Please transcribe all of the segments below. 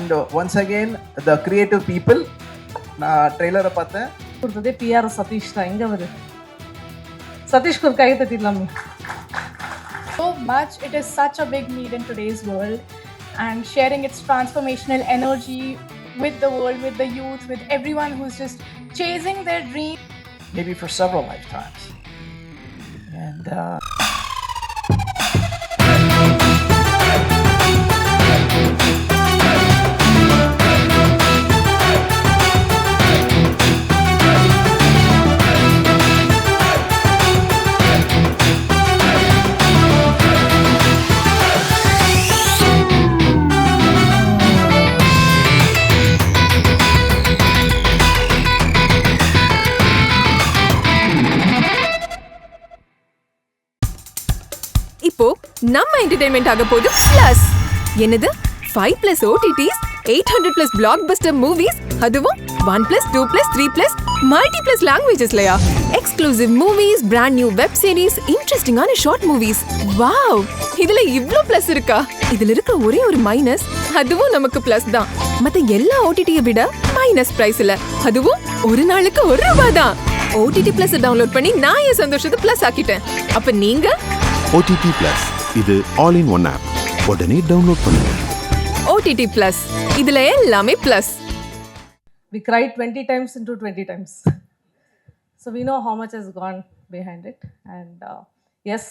and once again the creative people. நான் ட்ரெய்லரை பார்த்தேன். கொடுத்ததே பிஆர் சதீஷ் தான். எங்கே வருது சதீஷ்க்கு ஒரு கை தட்டிடலாமே. So much, it is such a big need in today's world, and sharing its transformational energy with the world, with the youth, with everyone who's just chasing their dream. Maybe for several lifetimes. And இப்போ நம்ம entertainment ஆக போது plus என்னது 5+ OTTs 800+ blockbuster movies அதுவும் 1+2+3+ multi+ languagesலயா exclusive movies brand new web series இன்ட்ரெஸ்டிங்கான short movies wow இதுல இவ்ளோ பிளஸ் இருக்கா இதுல இருக்க ஒரே ஒரு மைனஸ் அதுவும் நமக்கு பிளஸ் தான் மத்த எல்லா OTT-யை விட மைனஸ் பிரைஸ்ல அதுவும் ஒரு நாளுக்கு ₹1 தான் OTT Plus டவுன்லோட் பண்ணி நான் என் சந்தோஷத்தை பிளஸ் ஆக்கிட்டேன் அப்ப நீங்க OTT Plus இது ஆல் இன் ஒன் ஆப் உடனே டவுன்லோட் பண்ணுங்க OTT Plus இதுல எல்லாமே plus. We cried 20 times into 20 times. So we know how much has gone behind it. And yes,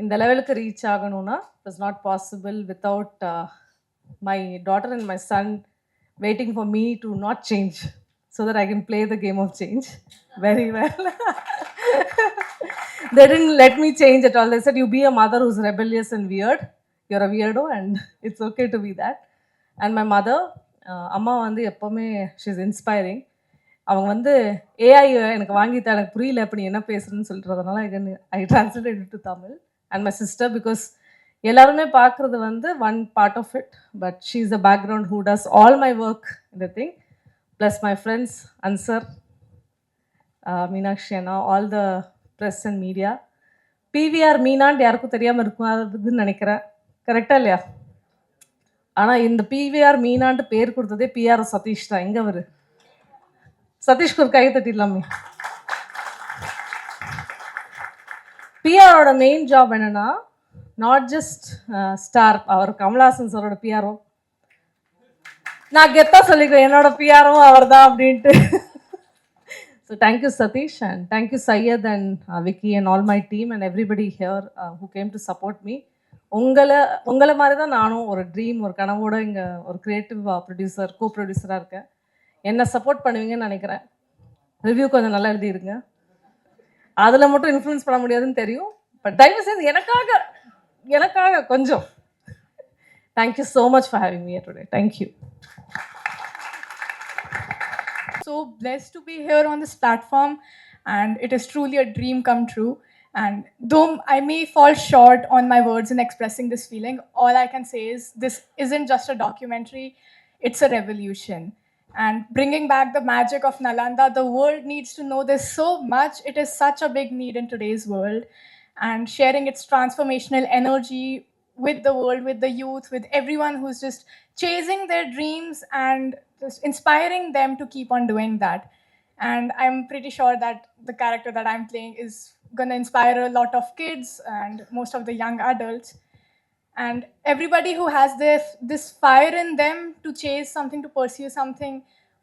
in the level ku reach aganuna it was not possible without my daughter and my son waiting for me to not change so that I can play the game of change very well. They didn't let me change at all. They said, you be a mother who's rebellious and weird. You're a weirdo and it's okay to be that. And my mother, அம்மா வந்து எப்போவுமே she's inspiring. அவங்க வந்து AI எனக்கு வாங்கித்தா எனக்கு புரியல அப்படி என்ன பேசுகிறேன்னு சொல்லிட்டுறதுனால I translate to Tamil. And my sister because எல்லாருமே பார்க்குறது வந்து one part of it but she is the background who does all my work இந்த thing. Plus my friends answer, Meenakshi அண்ணா, all the press and media. PVR மீனான்னு யாருக்கும் தெரியாமல் இருக்கும் அதுன்னு நினைக்கிறேன், கரெக்டாக இல்லையா? ஆனால் இந்த பிவிஆர் மீனான்ட்டு பேர் கொடுத்ததே பிஆர் சதீஷ் தான். எங்கே வருது சதீஷ்க்கு ஒரு கை தட்டிடலாமே. பிஆரோட மெயின் ஜாப் என்னென்னா நாட் ஜஸ்ட் ஸ்டார், அவர் கமல்ஹாசன் சாரோட பிஆர்ஓ. நான் கெத்தாக சொல்லிக்கிறேன் என்னோட பிஆர்ஓ அவர் தான் அப்படின்ட்டு. So thank you Satish and thank you Syed and Vicky and all my team and everybody here who came to support me. உங்களை மாதிரி தான் நானும் ஒரு ட்ரீம் ஒரு கனவோட இங்கே ஒரு க்ரியேட்டிவ் ப்ரொடியூசர் கோ-ப்ரொடியூசராக இருக்கேன். என்னை சப்போர்ட் பண்ணுவீங்கன்னு நினைக்கிறேன். ரிவ்யூ கொஞ்சம் நல்லா எழுதிடுங்க. அதில் மட்டும் இன்ஃப்ளூயன்ஸ் பண்ண முடியாதுன்னு தெரியும், பட் தயவு செய்து எனக்காக கொஞ்சம். Thank you so much for having me here today. Thank you. So blessed to be here on this platform, and it is truly a dream come true. And though I may fall short on my words in expressing this feeling, all I can say is this isn't just a documentary, it's a revolution. And bringing back the magic of Nalanda, the world needs to know this so much. It is such a big need in today's world. And sharing its transformational energy with the world, with the youth, with everyone who's just chasing their dreams and just inspiring them to keep on doing that. And I'm pretty sure that the character that I'm playing is going to inspire a lot of kids and most of the young adults. And everybody who has this fire in them to chase something, to pursue something,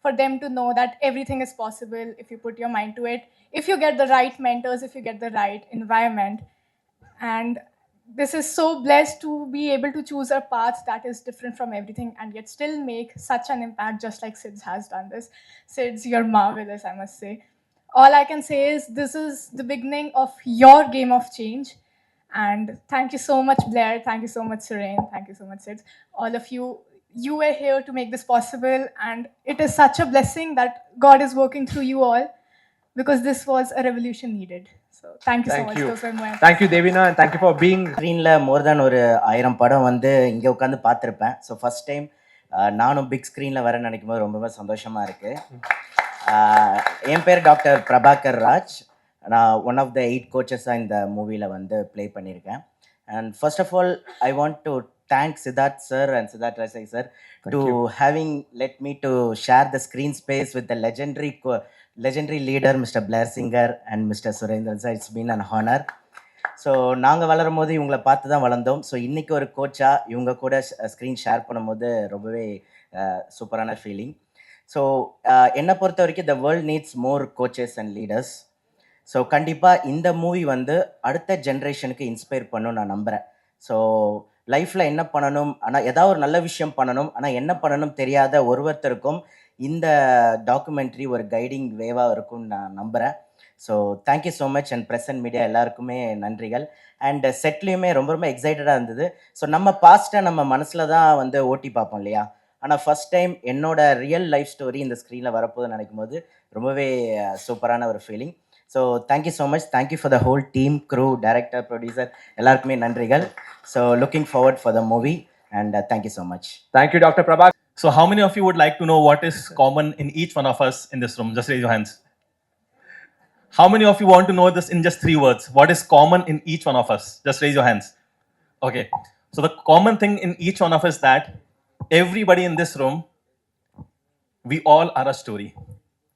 for them to know that everything is possible if you put your mind to it, if you get the right mentors, if you get the right environment. And this is so blessed to be able to choose a path that is different from everything and yet still make such an impact, just like Sids has done this. Sids, you're marvelous, I must say. All I can say is this is the beginning of your game of change. And thank you so much, Blair. Thank you so much, Seren. Thank you so much, Sids. All of you, you were here to make this possible. And it is such a blessing that God is working through you all, because this was a revolution needed. So thank you so much. Thank you Devina and thank you for being ஸ்க்ரீனில் மோர் தேன் ஒரு 1000 படம் வந்து இங்கே உட்காந்து பார்த்துருப்பேன். So first time நானும் big ஸ்க்ரீனில் வரேன்னு நினைக்கும் போது ரொம்பவே சந்தோஷமாக இருக்குது. என் பேர் டாக்டர் பிரபாகர் ராஜ். நான் ஒன் ஆஃப் த 8 கோச்சஸாக இந்த மூவியில் வந்து ப்ளே பண்ணியிருக்கேன். And first of all I want to thank Siddharth sir and Siddharth Rasai sir Thank to you. having let me to share the screen space with the legendary leader Mr. Blair Singer and Mr. Surendran sir. It's been an honor. So நாங்கள் வளரும் போது இவங்களை பார்த்து தான் வளர்ந்தோம். So இன்றைக்கி ஒரு கோச்சாக இவங்க கூட ஸ்க்ரீன் ஷேர் பண்ணும்போது ரொம்பவே சூப்பரான ஃபீலிங். ஸோ என்னை பொறுத்த வரைக்கும் the world needs more coaches and leaders. So கண்டிப்பாக இந்த மூவி வந்து அடுத்த ஜென்ரேஷனுக்கு இன்ஸ்பயர் பண்ணணும்னு நான் நம்புகிறேன். ஸோ லைஃப்பில் என்ன பண்ணணும், ஆனால் ஏதாவது ஒரு நல்ல விஷயம் பண்ணணும், ஆனால் என்ன பண்ணணும் தெரியாத ஒருத்தருக்கும் இந்த டாக்குமெண்ட்ரி ஒரு கைடிங் வேவாக இருக்கும்னு நான் நம்புகிறேன். So thank you so much and press and media எல்லாருக்குமே நன்றிகள். அண்ட் செட்லேயுமே ரொம்ப ரொம்ப எக்ஸைட்டடாக இருந்தது. ஸோ நம்ம பாஸ்ட்டை நம்ம மனசில் தான் வந்து ஓட்டி பார்ப்போம் இல்லையா, ஆனால் ஃபஸ்ட் டைம் என்னோட ரியல் லைஃப் ஸ்டோரி இந்த ஸ்க்ரீனில் வரப்போது நினைக்கும் போது ரொம்பவே சூப்பரான ஒரு feeling. So thank you so much. Thank you for the whole team, crew, director, producer எல்லாருக்குமே நன்றிகள். So looking forward for the movie and thank you so much. Thank you, Dr. Prabha. So how many of you would like to know what is common in each one of us in this room? Just raise your hands. How many of you want to know this in just 3 words? What is common in each one of us? Just raise your hands. Okay. So the common thing in each one of us that everybody in this room, we all are a story.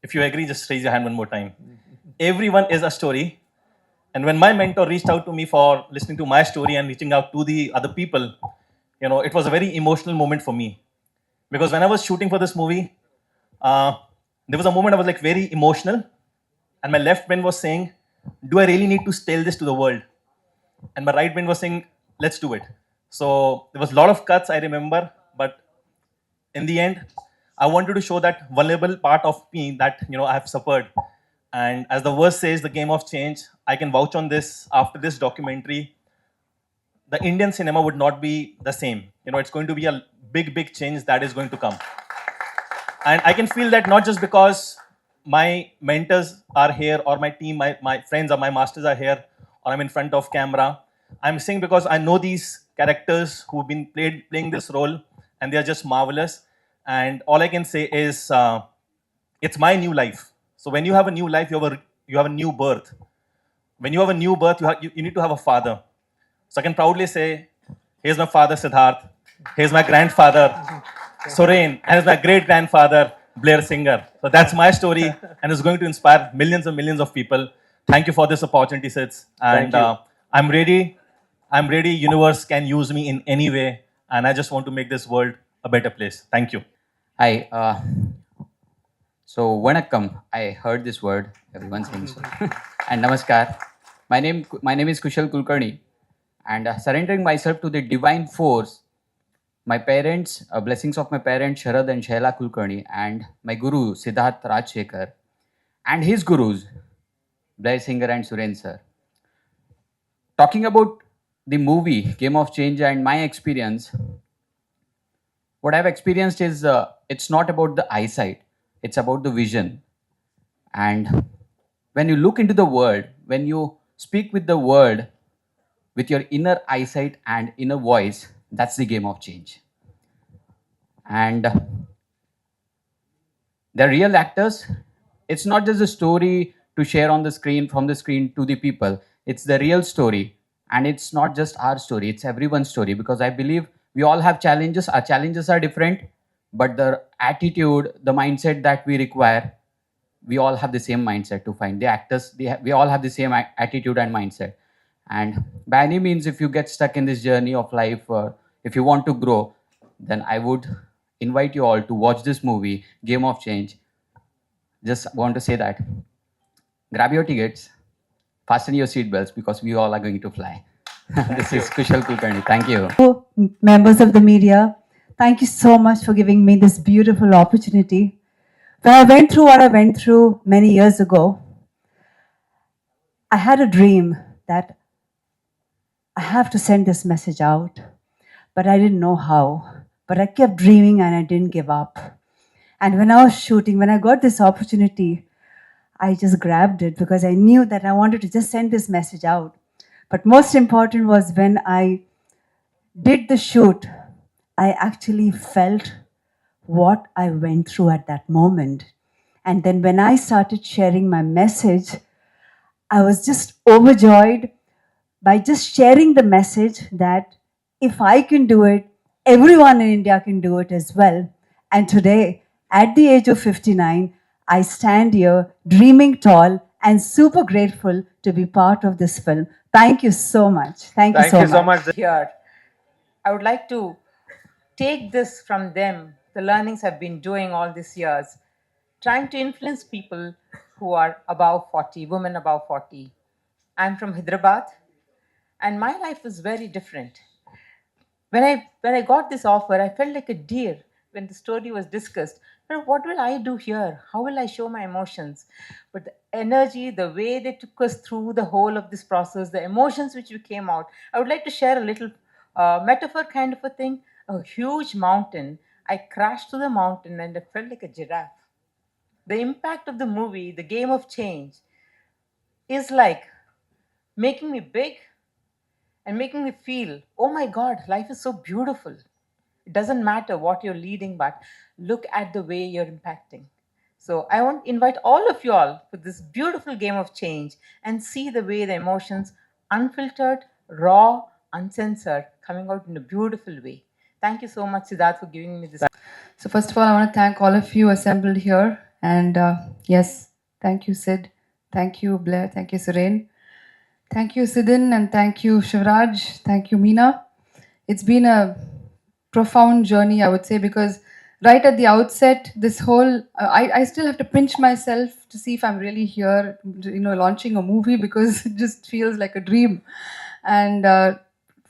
If you agree, just raise your hand one more time. Everyone is a story. And when my mentor reached out to me for listening to my story and reaching out to the other people, you know, it was a very emotional moment for me. Because when I was shooting for this movie, there was a moment I was like very emotional. And my left brain was saying, do I really need to tell this to the world? And my right brain was saying, let's do it. So there was a lot of cuts, I remember. But in the end, I wanted to show that vulnerable part of me that, you know, I have suffered. And as the verse says, the game of change, I can vouch on this. After this documentary, the Indian cinema would not be the same. You know, it's going to be a big, big change that is going to come. And I can feel that not just because my mentors are here or my team, my friends or my masters are here or I'm in front of camera. I'm saying because I know these characters who've been playing this role and they are just marvelous. And all I can say is it's my new life. So when you have a new life, you have a new birth. When you have a new birth, you need to have a father. So I can proudly say, here's my father Siddharth, here's my grandfather Soren, and here's my great-grandfather Blair Singer. So that's my story and it's going to inspire millions and millions of people. Thank you for this opportunity, Sids. And I'm ready. Universe can use me in any way. And I just want to make this world a better place. Thank you. Hi. So, Vanakkam. I heard this word. Everyone saying so. And Namaskar. My name is Kushal Kulkarni. And surrendering myself to the divine force, my parents, blessings of my parents Sharad and Shaila Kulkarni, and my guru Siddharth Rajshekar, and his gurus Blair Singer and Suren sir. Talking about the movie Game of Change and my experience, what I've experienced is it's not about the eyesight, it's about the vision. And when you look into the world, when you speak with the world with your inner eyesight and inner voice, that's the game of change. And they're real actors. It's not just a story to share on the screen, from the screen to the people. It's the real story. And it's not just our story, it's everyone's story. Because I believe we all have challenges. Our challenges are different, but the attitude, the mindset that we require, we all have the same mindset to find. The actors, we all have the same attitude and mindset. And by any means, if you get stuck in this journey of life, or if you want to grow, then I would invite you all to watch this movie, Game of Change. Just want to say that. Grab your tickets, fasten your seatbelts, because we all are going to fly. This is Kushal Kulkarni. Thank you. Members of the media, thank you so much for giving me this beautiful opportunity. When I went through what I went through many years ago, I had a dream that I have to send this message out, but I didn't know how. But I kept dreaming and I didn't give up. And when I was shooting, when I got this opportunity, I just grabbed it because I knew that I wanted to just send this message out. But most important was when I did the shoot, I actually felt what I went through at that moment. And then when I started sharing my message, I was just overjoyed by just sharing the message that if I can do it, everyone in India can do it as well. And today, at the age of 59, I stand here dreaming tall and super grateful to be part of this film. Thank you so much. Thank you so much. Here, I would like to take this from them, the learnings I've been doing all these years, trying to influence people who are above 40, women above 40. I'm from Hyderabad, and my life was very different. When I got this offer, I felt like a deer when the story was discussed. What will I do here? How will I show my emotions? But the energy, the way they took us through the whole of this process, the emotions which we came out, I would like to share a little metaphor kind of a thing. A huge mountain. I crashed to the mountain and I felt like a giraffe. The impact of the movie, the game of change, is like making me big and making me feel, oh my God, life is so beautiful. It doesn't matter what you're leading, but look at the way you're impacting. So I want to invite all of you all for this beautiful game of change and see the way the emotions, unfiltered, raw, uncensored, coming out in a beautiful way. Thank you so much, Siddharth, for giving me this. So first of all, I want to thank all of you assembled here. And yes, thank you, Sid. Thank you, Blair. Thank you, Suren. Thank you, Sidin. And thank you, Shivraj. Thank you, Meena. It's been a profound journey, I would say, because right at the outset, this whole, I still have to pinch myself to see if I'm really here, launching a movie, because it just feels like a dream. And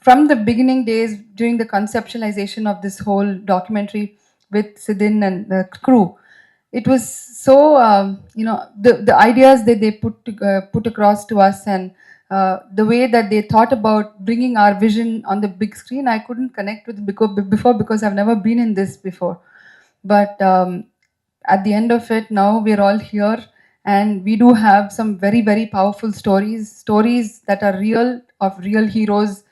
from the beginning days, during the conceptualization of this whole documentary with Sidin and the crew, it was so, the ideas that they put across to us, and the way that they thought about bringing our vision on the big screen, I couldn't connect with before because I've never been in this before. But at the end of it, now we're all here, and we do have some very, very powerful stories that are real, of real heroes,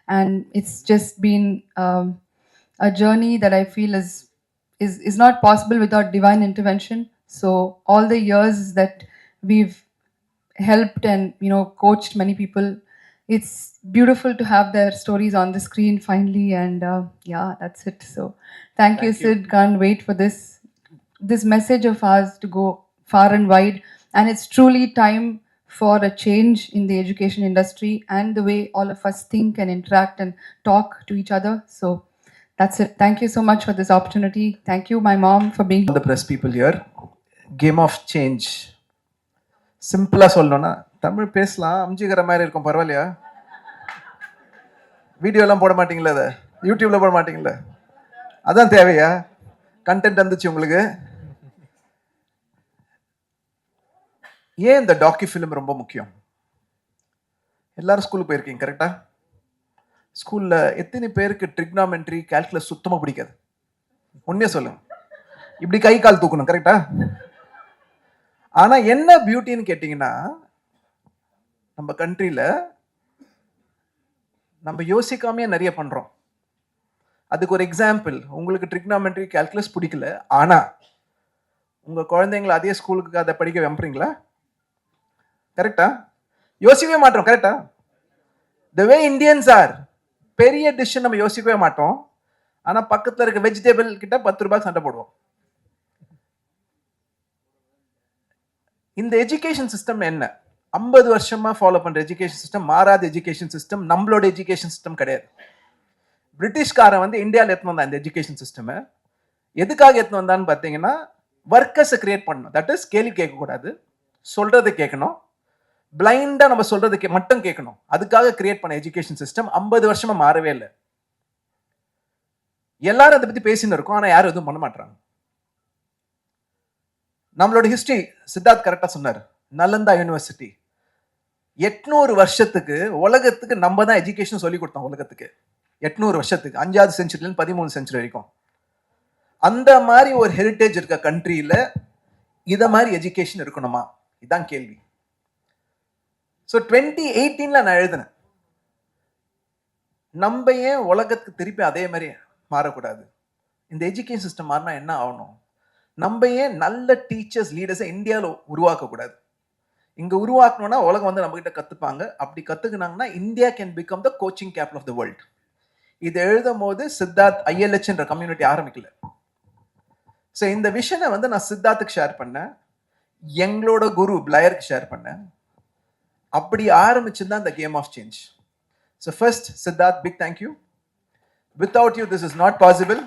and it's just been a journey that I feel is not possible without divine intervention. So all the years that we've helped and coached many people, it's beautiful to have their stories on the screen finally. And yeah, that's it. So thank you, Sid. Can't wait for this message of ours to go far and wide. And it's truly time for a change in the education industry and the way all of us think and interact and talk to each other. So that's it. Thank you so much for this opportunity. Thank you, my mom, for being the press people here. Game of change. சிம்பிளா சொல்லணும்னா தமிழ் பேசலாம், அம்ஜிக்கிற மாதிரி இருக்கும், பரவாயில்லையா? வீடியோலாம் போட மாட்டீங்களா? அதை யூடியூப்ல போட மாட்டீங்களா? அதான் தேவையா? கண்டென்ட் வந்துச்சு உங்களுக்கு? ஏன் இந்த டாக்கி ஃபிலிம் ரொம்ப முக்கியம்? எல்லாரும் ஸ்கூலுக்கு போயிருக்கீங்க, கரெக்டா? ஸ்கூல்ல எத்தனை பேருக்கு ட்ரிக்னாமெட்ரி, கால்குலஸ் சுத்தமா பிடிக்காது? உண்மையா சொல்லுங்க. இப்படி கை கால் தூக்கணும், கரெக்டா? ஆனா என்ன பியூட்டின்னு கேட்டீங்கன்னா, நம்ம கண்ட்ரியில நம்ம யோசிக்காமே நிறைய பண்றோம். அதுக்கு ஒரு எக்ஸாம்பிள், உங்களுக்கு ட்ரிக்னாமெட்ரி, கால்குலஸ் பிடிக்கல, ஆனா உங்க குழந்தைங்களை அதே ஸ்கூலுக்கு அதை படிக்க வைப்பீங்களா? கரெக்டா? யோசிக்கவே மாட்டோம், கரெக்டா? The way Indians are, பெரிய டிஷ் நம்ம யோசிக்கவே மாட்டோம், ஆனா பக்கத்துல இருக்க வெஜிடபிள் கிட்ட 10 ரூபாய் சண்டை போடுவோம். இந்த எஜுகேஷன் சிஸ்டம் என்ன? 50 வருஷமா ஃபாலோ பண்ற எஜுகேஷன் சிஸ்டம், மாறாத எஜுகேஷன் சிஸ்டம், நம்மளோட எஜுகேஷன் சிஸ்டம் கிடையாது. பிரிட்டிஷ்காரன் வந்து இந்தியாவில் எடுத்து வந்தான் இந்த எஜுகேஷன் சிஸ்டம். எதுக்காக எடுத்து வந்தான்னு பார்த்தீங்கன்னா, ஒர்க்கர்ஸை கிரியேட் பண்ணணும். தட் இஸ், கேள்வி கேட்கக்கூடாது, சொல்றதை கேட்கணும், பிளைண்டா நம்ம சொல்றது மட்டும் கேட்கணும். அதுக்காக கிரியேட் பண்ண எஜுகேஷன் சிஸ்டம் 50 வருஷமா மாறவே இல்லை. எல்லாரும் அதை பத்தி பேசின்னு இருக்கோம், ஆனா யாரும் எதுவும் பண்ண மாட்டாங்க. நம்மளோட ஹிஸ்டரி சித்தார்த் கரெக்டா சொன்னார். நலந்தா யூனிவர்சிட்டி 800 வருஷத்துக்கு உலகத்துக்கு நம்ம தான் எஜுகேஷன் சொல்லி கொடுத்தோம். உலகத்துக்கு 800 வருஷத்துக்கு, 5வது செஞ்சுரியில 13 செஞ்சுரி வரைக்கும். அந்த மாதிரி ஒரு ஹெரிட்டேஜ் இருக்க கண்ட்ரியில இத மாதிரி எஜுகேஷன் இருக்கணுமா? இதுதான் கேள்வி. ஸோ 2018 நான் எழுதினேன், நம்ம ஏன் உலகத்துக்கு திருப்பி அதே மாதிரி மாறக்கூடாது? இந்த எஜுகேஷன் சிஸ்டம் மாறினா என்ன ஆகணும்? நம்ம ஏன் நல்ல டீச்சர்ஸ், லீடர்ஸை இந்தியாவில் உருவாக்கக்கூடாது? இங்கே உருவாக்கணும்னா உலகம் வந்து நம்ம கிட்ட கற்றுப்பாங்க. அப்படி கற்றுக்கினாங்கன்னா India can become the coaching capital of the world. இது எழுதும் போது சித்தார்த் ஐஎல்ஹெச்ன்ற கம்யூனிட்டி ஆரம்பிக்கல. ஸோ இந்த விஷனை வந்து நான் சித்தார்த்துக்கு ஷேர் பண்ணேன், எங்களோட குரு பிளயருக்கு ஷேர் பண்ணேன். அப்படி ஆரம்பிச்சுதான் இந்த game of change. So first Siddharth, big thank you. Without you, this is not possible.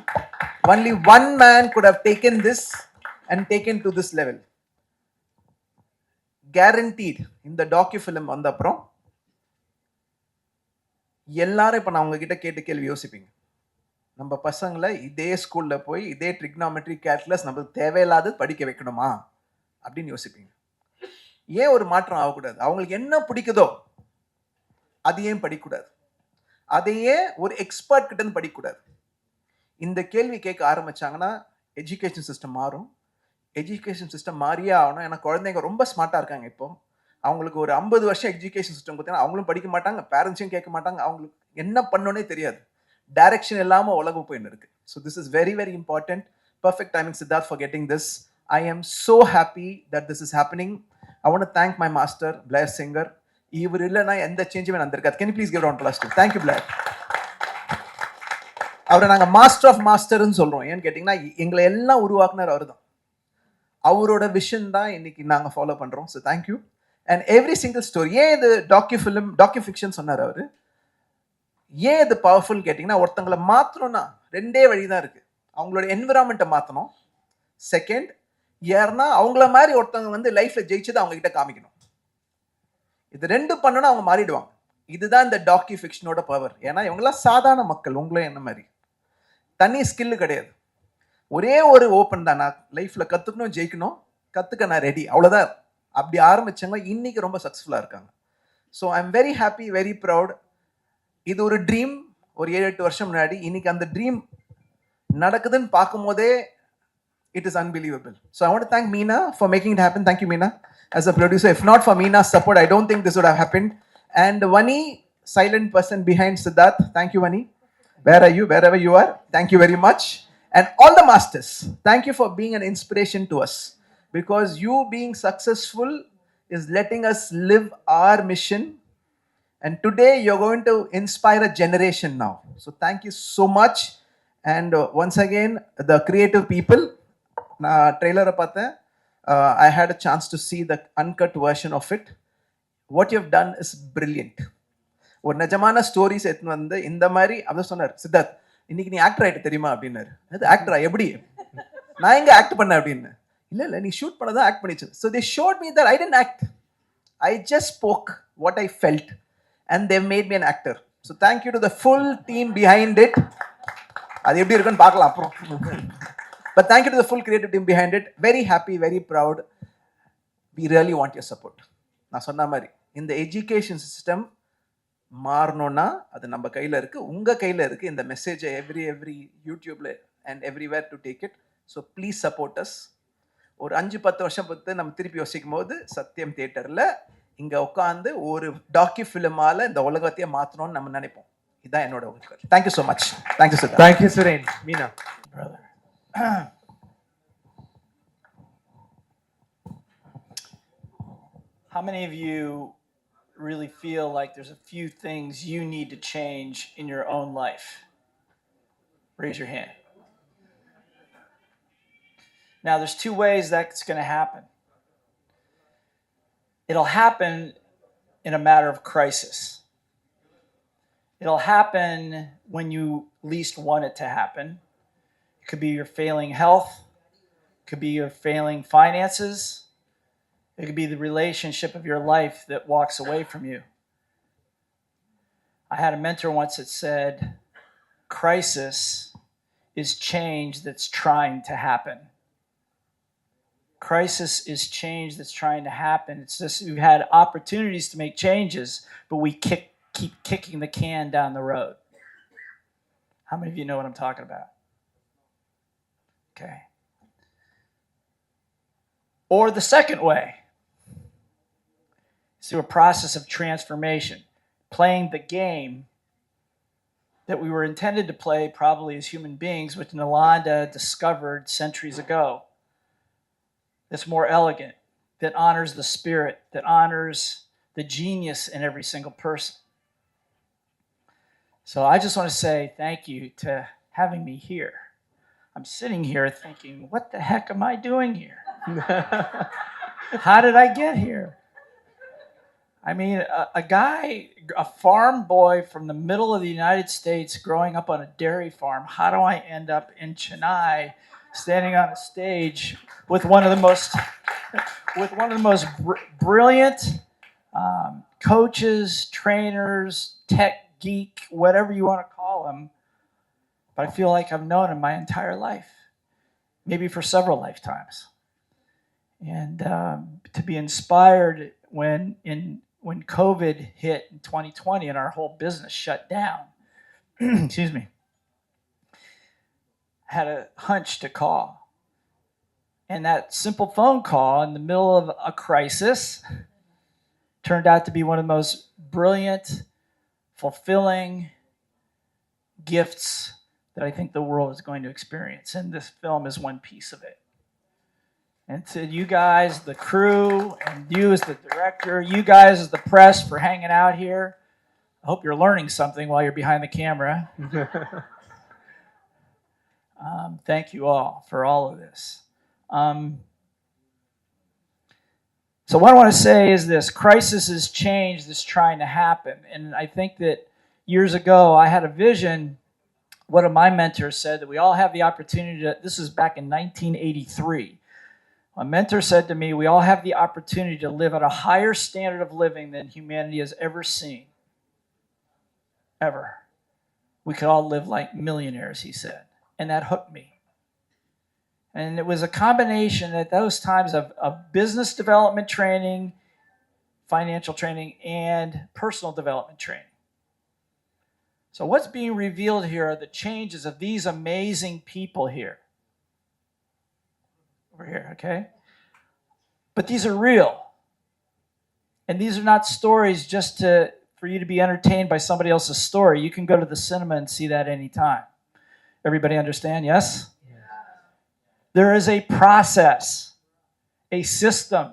Only one man could have taken this and taken to this level. Guaranteed. இந்த டாக்யூஃபிலிம் வந்த அப்புறம் எல்லாரும் இப்போ நான் உங்ககிட்ட கேட்ட கேள்வி யோசிப்பீங்க. நம்ம பசங்களை இதே ஸ்கூலில் போய் இதே ட்ரிக்னாமெட்ரி கேல்குலஸ் நம்மளுக்கு தேவையில்லாத படிக்க வைக்கணுமா அப்படின்னு யோசிப்பீங்க. ஏன் ஒரு மாற்றம் ஆகக்கூடாது? அவங்களுக்கு என்ன பிடிக்குதோ அது ஏன் படிக்கக்கூடாது? அதையே ஒரு எக்ஸ்பர்ட் கிட்ட இருந்து படிக்கக்கூடாது? இந்த கேள்வி கேட்க ஆரம்பிச்சாங்கன்னா எஜுகேஷன் சிஸ்டம் மாறும். எஜுகேஷன் சிஸ்டம் மாறியே ஆகணும். ஏன்னா குழந்தைங்க ரொம்ப ஸ்மார்ட்டாக இருக்காங்க. இப்போ அவங்களுக்கு ஒரு 50 வருஷம் எஜுகேஷன் சிஸ்டம் கொடுத்தீங்கன்னா அவங்களும் படிக்க மாட்டாங்க, பேரண்ட்ஸையும் கேட்க மாட்டாங்க, அவங்களுக்கு என்ன பண்ணணுன்னே தெரியாது. டைரக்ஷன் இல்லாமல் உலகம் போயின்னு இருக்கு. So this is very very important. Perfect timing Siddharth for getting this. I am so happy that this is happening. I want to thank my master, Blair Singer. இவர் இல்லைன்னா எந்த சேஞ்சுமே நடந்திருக்காது. Can you please give round applause to? Thank you, Blair. அவரை நாங்கள் master of மாஸ்டர்ன்னு சொல்கிறோம். ஏன்னு கேட்டிங்கன்னா எங்களை எல்லாம் உருவாக்குனர் அவர் தான். அவரோட விஷன் தான் இன்னைக்கு நாங்கள் ஃபாலோ பண்ணுறோம். So thank you. And every single story. ஏன் இது டாக்யூ ஃபிக்ஷன் சொன்னார் அவர்? ஏன் இது பவர்ஃபுல் கேட்டிங்கன்னா, ஒருத்தங்களை மாற்றணும்னா 2 வழி தான் இருக்குது. அவங்களோட என்விரான்மெண்ட்டை மாற்றணும். செகண்ட், யாருன்னா அவங்கள மாதிரி ஒருத்தவங்க வந்து லைஃப்பில் ஜெயிச்சதை அவங்க கிட்ட காமிக்கணும். இது 2 பண்ணணும்னா அவங்க மாறிடுவாங்க. இதுதான் இந்த டாக்யூ ஃபிக்ஷனோட பவர். ஏன்னா இவங்களாம் சாதாரண மக்கள், உங்களும் என்ன மாதிரி. தனி ஸ்கில்லு கிடையாது. ஒரே ஒரு ஓப்பன் தான், நான் லைஃப்பில் கற்றுக்கணும், ஜெயிக்கணும், கற்றுக்க நான் ரெடி, அவ்வளோதான். அப்படி ஆரம்பித்தவங்க இன்னைக்கு ரொம்ப சக்ஸஸ்ஃபுல்லாக இருக்காங்க. So I am very happy, very proud. இது ஒரு ட்ரீம் ஒரு 7-8 வருஷம் முன்னாடி. இன்னைக்கு அந்த ட்ரீம் நடக்குதுன்னு பார்க்கும்போதே it is unbelievable. So I want to thank Meena for making it happen. Thank you, Meena, as a producer. If not for Meena's support, I don't think this would have happened. And Vani, silent person behind Siddharth. Thank you, Vani. Where are you? Wherever you are. Thank you very much. And all the masters, thank you for being an inspiration to us. Because you being successful is letting us live our mission. And today you're going to inspire a generation now. So thank you so much. And once again, the creative people. நான் ட்ரெய்லரை பார்த்தேன். I had a chance to see the uncut version of it. What you have done is brilliant. ஒரு நிஜமான stories எடுத்துன்னு வந்து இந்த மாதிரி அவர் சொன்னார், சித்தார்த் இன்னைக்கு நீ ஆக்டர் ஆகிட்டு தெரியுமா அப்படின்னாரு. அது ஆக்டரா? எப்படி? நான் எங்கே ஆக்ட் பண்ணேன் அப்படின்னு. இல்லை நீ ஷூட் பண்ணதான் ஆக்ட் பண்ணிச்சு. So they showed me that I didn't act. I just spoke what I felt and they made me an actor. So thank you to the full team behind it. அது எப்படி இருக்குன்னு பார்க்கலாம் அப்புறம். But thank you to the full creative team behind it. Very happy, very proud. We really want your support. நான் சொன்ன மாதிரி இந்த education system மாறணும்னா அது நம்ம கையில் இருக்குது, உங்கள் கையில் இருக்குது. இந்த மெசேஜை எவ்ரி யூடியூப்ல and everywhere to take it. So please support us. ஒரு 5-10 வருஷம் பார்த்து நம்ம திருப்பி யோசிக்கும் போது சத்யம் தியேட்டரில் இங்கே உட்காந்து ஒரு டாக்யூ ஃபிலிமால் இந்த உலகத்தையே மாற்றணும்னு நம்ம நினைப்போம். இதுதான் என்னோட உங்கள். Thank you so much. Thank you sir. Thank you Suren. Meena brother. How many of you really feel like there's a few things you need to change in your own life? Raise your hand. Now, there's 2 ways that's going to happen. It'll happen in a matter of crisis. It'll happen when you least want it to happen. It could be your failing health. It could be your failing finances. It could be the relationship of your life that walks away from you. I had a mentor once that said, crisis is change that's trying to happen. Crisis is change that's trying to happen. It's just we've had opportunities to make changes, but we keep kicking the can down the road. How many of you know what I'm talking about? Okay. Or the second way, through a process of transformation, playing the game that we were intended to play probably as human beings, which Nalanda discovered centuries ago. That's more elegant, that honors the spirit, that honors the genius in every single person. So I just want to say thank you to having me here. I'm sitting here thinking, what the heck am I doing here? How did I get here? I mean, a guy, a farm boy from the middle of the United States growing up on a dairy farm, how do I end up in Chennai standing on a stage with one of the most brilliant coaches, trainers, tech geek, whatever you want to call them, but I feel like I've known him my entire life, maybe for several lifetimes. And to be inspired when COVID hit in 2020 and our whole business shut down, excuse me, had a hunch to call. And that simple phone call in the middle of a crisis turned out to be one of the most brilliant, fulfilling gifts that I think the world is going to experience. And this film is one piece of it. And to you guys, the crew, and you as the director, you guys as the press for hanging out here. I hope you're learning something while you're behind the camera. Thank you all for all of this. So what I want to say is this: crisis is change that's trying to happen. And I think that years ago I had a vision. One of my mentors said that we all have the opportunity to, this is back in 1983. My mentor said to me, we all have the opportunity to live at a higher standard of living than humanity has ever seen. Ever. We could all live like millionaires, he said. And that hooked me. And it was a combination at those times of business development training, financial training, and personal development training. So what's being revealed here are the changes of these amazing people here. Over here, okay? But these are real. And these are not stories just for you to be entertained by somebody else's story. You can go to the cinema and see that anytime. Everybody understand, yes? Yeah. There is a process, a system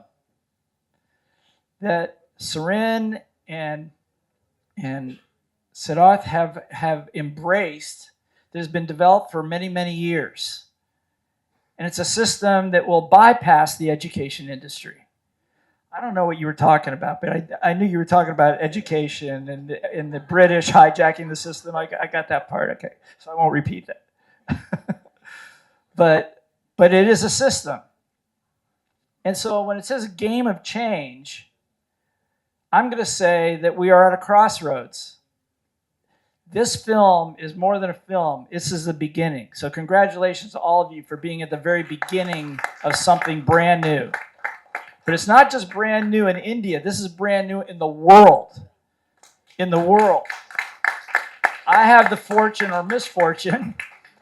that Sarin and Siddharth have embraced that has been developed for many, many years. And it's a system that will bypass the education industry. I don't know what you were talking about, but I knew you were talking about education and the British hijacking the system. I got that part, okay. So I won't repeat that. But it is a system. And so when it says a game of change, I'm going to say that we are at a crossroads. This film is more than a film. This is the beginning. So congratulations to all of you for being at the very beginning of something brand new. But it's not just brand new in India. This is brand new in the world. In the world. I have the fortune or misfortune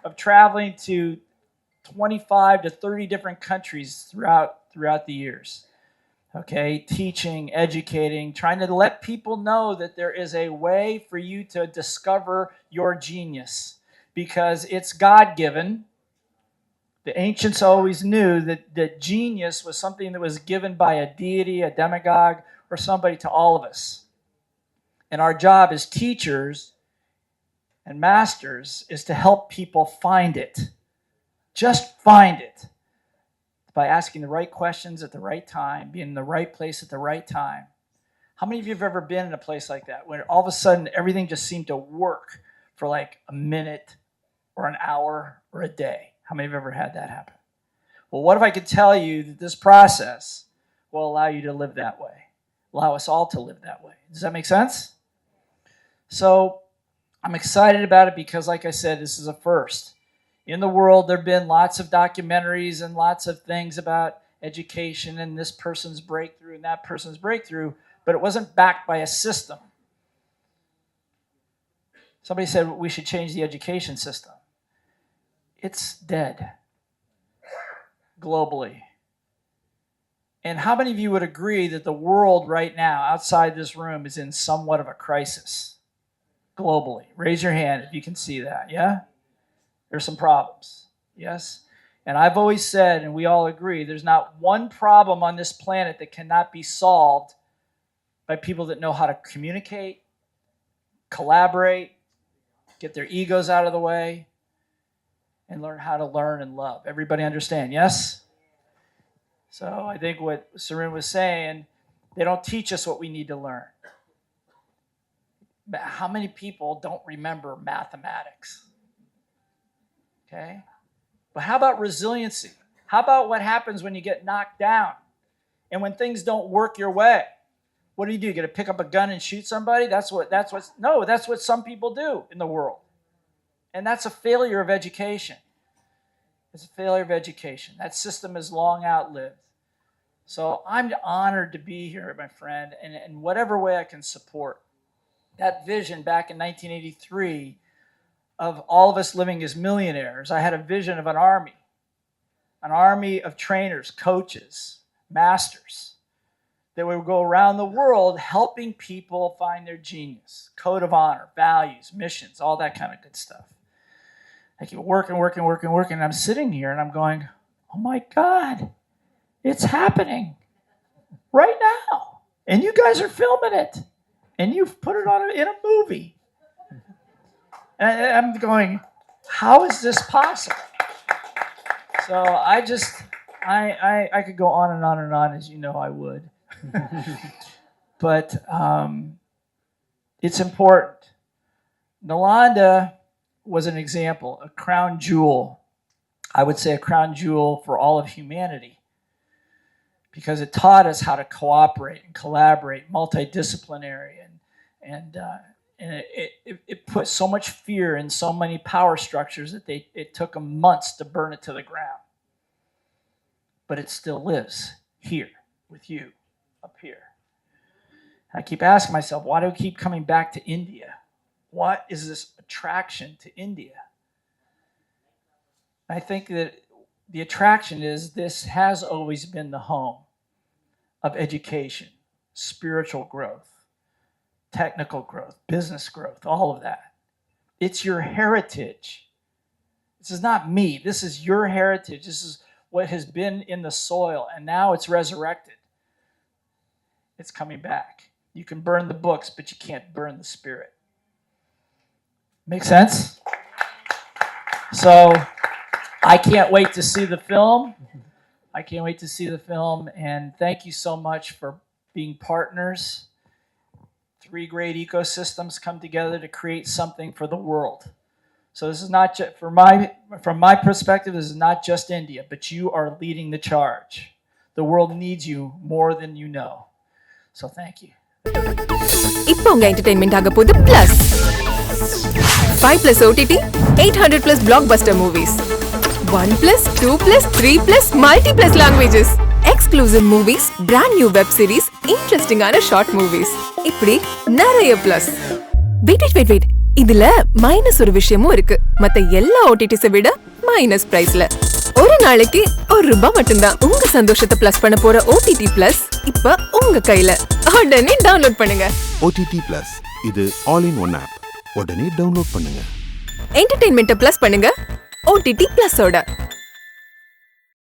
of traveling to 25 to 30 different countries throughout the years. Okay, teaching, educating, trying to let people know that there is a way for you to discover your genius because it's God-given. The ancients always knew that genius was something that was given by a deity, a demagogue, or somebody to all of us. And our job as teachers and masters is to help people find it. Just find it. By asking the right questions at the right time, being in the right place at the right time. How many of you have ever been in a place like that where all of a sudden everything just seemed to work for like a minute or an hour or a day? How many have ever had that happen? Well, what if I could tell you that this process will allow you to live that way? Allow us all to live that way. Does that make sense? So I'm excited about it because, like I said, this is a first. In the world, there have been lots of documentaries and lots of things about education and this person's breakthrough and that person's breakthrough, but it wasn't backed by a system. Somebody said we should change the education system. It's dead globally. And how many of you would agree that the world right now, outside this room, is in somewhat of a crisis globally? Raise your hand if you can see that, yeah? There's some problems, yes? And I've always said, and we all agree, there's not one problem on this planet that cannot be solved by people that know how to communicate, collaborate, get their egos out of the way, and learn how to learn and love. Everybody understand? Yes? So I think what Sarin was saying, they don't teach us what we need to learn. But how many people don't remember mathematics? Okay? But how about resiliency? How about what happens when you get knocked down and when things don't work your way? What do? You get to pick up a gun and shoot somebody? That's what some people do in the world. And that's a failure of education. It's a failure of education. That system is long outlived. So I'm honored to be here, my friend, and in whatever way I can support that vision back in 1983 of all of us living as millionaires. I had a vision of an army of trainers, coaches, masters that would go around the world helping people find their genius, code of honor, values, missions, all that kind of good stuff. I keep working. And I'm sitting here and I'm going, oh my God, it's happening right now. And you guys are filming it. And you've put it on in a movie. And I'm going, how is this possible? So I could go on and on and on, as you know I would. But it's important. Nalanda was an example, a crown jewel. I would say a crown jewel for all of humanity, because it taught us how to cooperate and collaborate, multidisciplinary, and it put so much fear in so many power structures that it took them months to burn it to the ground. But it still lives here with you, up here. I keep asking myself, why do we keep coming back to India? What is this attraction to India? I think that the attraction is this has always been the home of education, spiritual growth, technical growth, business growth, all of that. It's your heritage. This is not me. This is your heritage. This is what has been in the soil, and now it's resurrected. It's coming back. You can burn the books, but you can't burn the spirit. Make sense? So I can't wait to see the film. And thank you so much for being partners. 3 great ecosystems come together to create something for the world. So this is not just, from my perspective, this is not just India, but you are leading the charge. The world needs you more than you know. So thank you. இப்போ உங்க entertainment ஆக போகுது plus 5+ OTT 800+ blockbuster movies 1+, 2+, 3+, multi+ languages exclusive movies, brand new web series, interesting ஆன short movies இப்படி நிறைய plus. Wait இதுல minus ஒரு விஷயமும் இருக்கு. மத்த எல்லா OTTs விட மைனஸ் பிரைஸ்ல ஒரு நாளைக்கு ₹1 மட்டும்தான். உங்க சந்தோஷத்தை பிளஸ் பண்ண போற OTT பிளஸ் இப்ப உங்க கையில. உடனே டவுன்லோட் பண்ணுங்க. OTT பிளஸ் இது ஆல் இன் ஒன் ஆப். உடனே டவுன்லோட் பண்ணுங்க. என்டர்டெயின்மெண்ட்டை பிளஸ் பண்ணுங்க OTT பிளஸோட.